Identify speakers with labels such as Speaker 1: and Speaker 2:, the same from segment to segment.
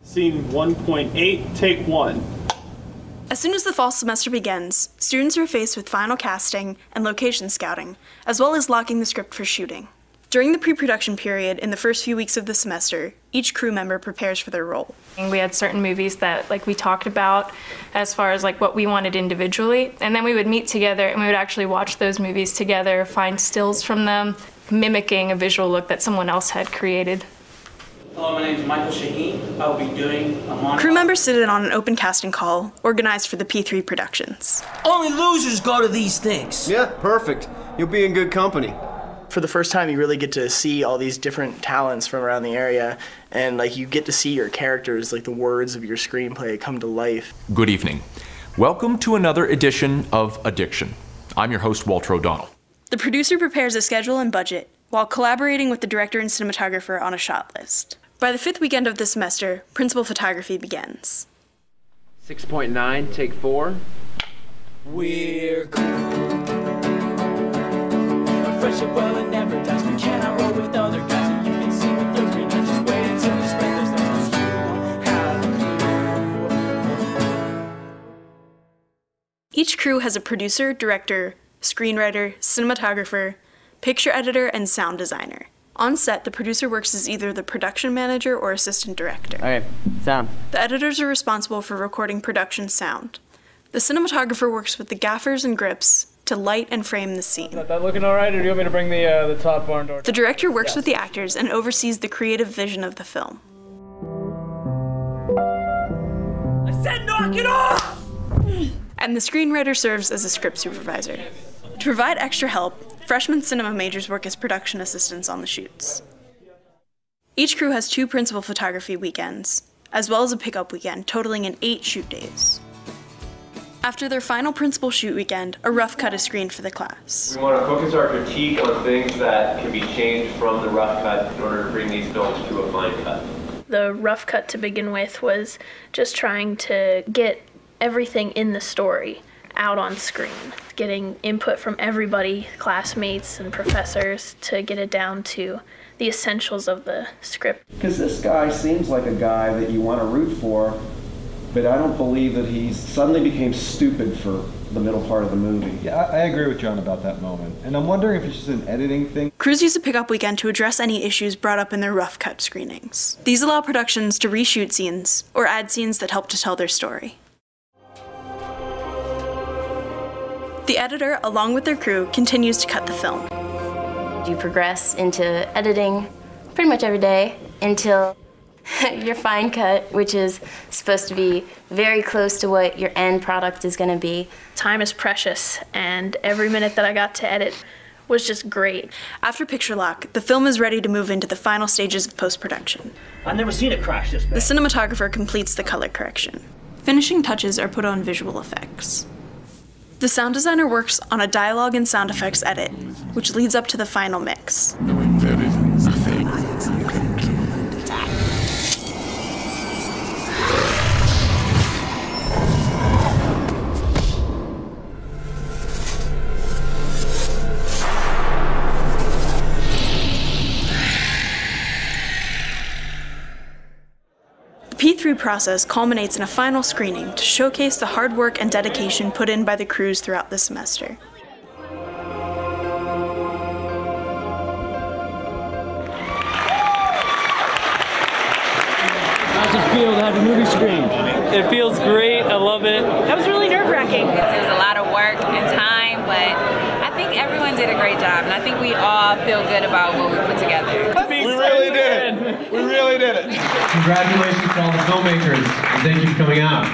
Speaker 1: Scene 1.8, take 1.
Speaker 2: As soon as the fall semester begins, students are faced with final casting and location scouting, as well as locking the script for shooting. During the pre-production period in the first few weeks of the semester, each crew member prepares for their role.
Speaker 3: We had certain movies that we talked about as far as what we wanted individually, and then we would meet together and we would actually watch those movies together, find stills from them, mimicking a visual look that someone else had created.
Speaker 4: Hello, my name is Michael Shaheen. I'll be doing a monologue.
Speaker 2: Crew members sit in on an open casting call, organized for the P3 productions.
Speaker 5: Only losers go to these things.
Speaker 6: Yeah, perfect. You'll be in good company.
Speaker 7: For the first time, you really get to see all these different talents from around the area, and you get to see your characters, the words of your screenplay come to life.
Speaker 8: Good evening. Welcome to another edition of Addiction. I'm your host, Walter O'Donnell.
Speaker 2: The producer prepares a schedule and budget, while collaborating with the director and cinematographer on a shot list. By the 5th weekend of the semester, principal photography begins.
Speaker 9: 6.9, take 4.
Speaker 5: We're cool. A friendship well it never dies. We cannot roll with other guys, and you can see with your green eyes. Just wait until you spend those nights, 'cause you don't have a clue.
Speaker 2: Each crew has a producer, director, screenwriter, cinematographer, picture editor, and sound designer. On set, the producer works as either the production manager or assistant director.
Speaker 9: Okay, sound.
Speaker 2: The editors are responsible for recording production sound. The cinematographer works with the gaffers and grips to light and frame the scene.
Speaker 10: Is that looking all right, or do you want me to bring the top barn door?
Speaker 2: The director works with the actors and oversees the creative vision of the film.
Speaker 5: I said knock it off!
Speaker 2: And the screenwriter serves as a script supervisor. To provide extra help, freshman cinema majors work as production assistants on the shoots. Each crew has 2 principal photography weekends, as well as a pickup weekend, totaling in 8 shoot days. After their final principal shoot weekend, a rough cut is screened for the class.
Speaker 11: We want to focus our critique on things that can be changed from the rough cut in order to bring these films to a fine cut.
Speaker 12: The rough cut to begin with was just trying to get everything in the story out on screen, getting input from everybody, classmates and professors, to get it down to the essentials of the script.
Speaker 13: Because this guy seems like a guy that you want to root for, but I don't believe that he suddenly became stupid for the middle part of the movie.
Speaker 14: Yeah, I agree with John about that moment, and I'm wondering if it's just an editing thing.
Speaker 2: Crews use a pickup weekend to address any issues brought up in their rough cut screenings. These allow productions to reshoot scenes, or add scenes that help to tell their story. The editor, along with their crew, continues to cut the film.
Speaker 15: You progress into editing pretty much every day until your fine cut, which is supposed to be very close to what your end product is going to be.
Speaker 12: Time is precious, and every minute that I got to edit was just great.
Speaker 2: After picture lock, the film is ready to move into the final stages of post-production.
Speaker 5: I've never seen it crash this bad.
Speaker 2: The cinematographer completes the color correction. Finishing touches are put on visual effects. The sound designer works on a dialogue and sound effects edit, which leads up to the final mix.
Speaker 16: Knowing there is nothing you can do.
Speaker 2: The P3 process culminates in a final screening to showcase the hard work and dedication put in by the crews throughout the semester.
Speaker 10: How's it feel to have a movie screen?
Speaker 17: It feels great. I love it.
Speaker 12: That was really nerve-wracking.
Speaker 18: It was a lot of work and time, but I think everyone did a great job, and I think we all feel good about what we put together.
Speaker 14: We really did it. We really did it.
Speaker 19: Congratulations to all the filmmakers, and thank you for coming out.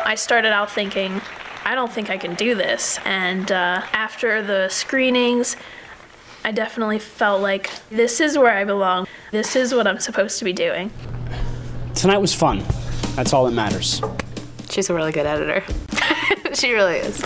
Speaker 12: I started out thinking, I don't think I can do this, and after the screenings, I definitely felt like this is where I belong. This is what I'm supposed to be doing.
Speaker 20: Tonight was fun. That's all that matters.
Speaker 15: She's a really good editor. She really is.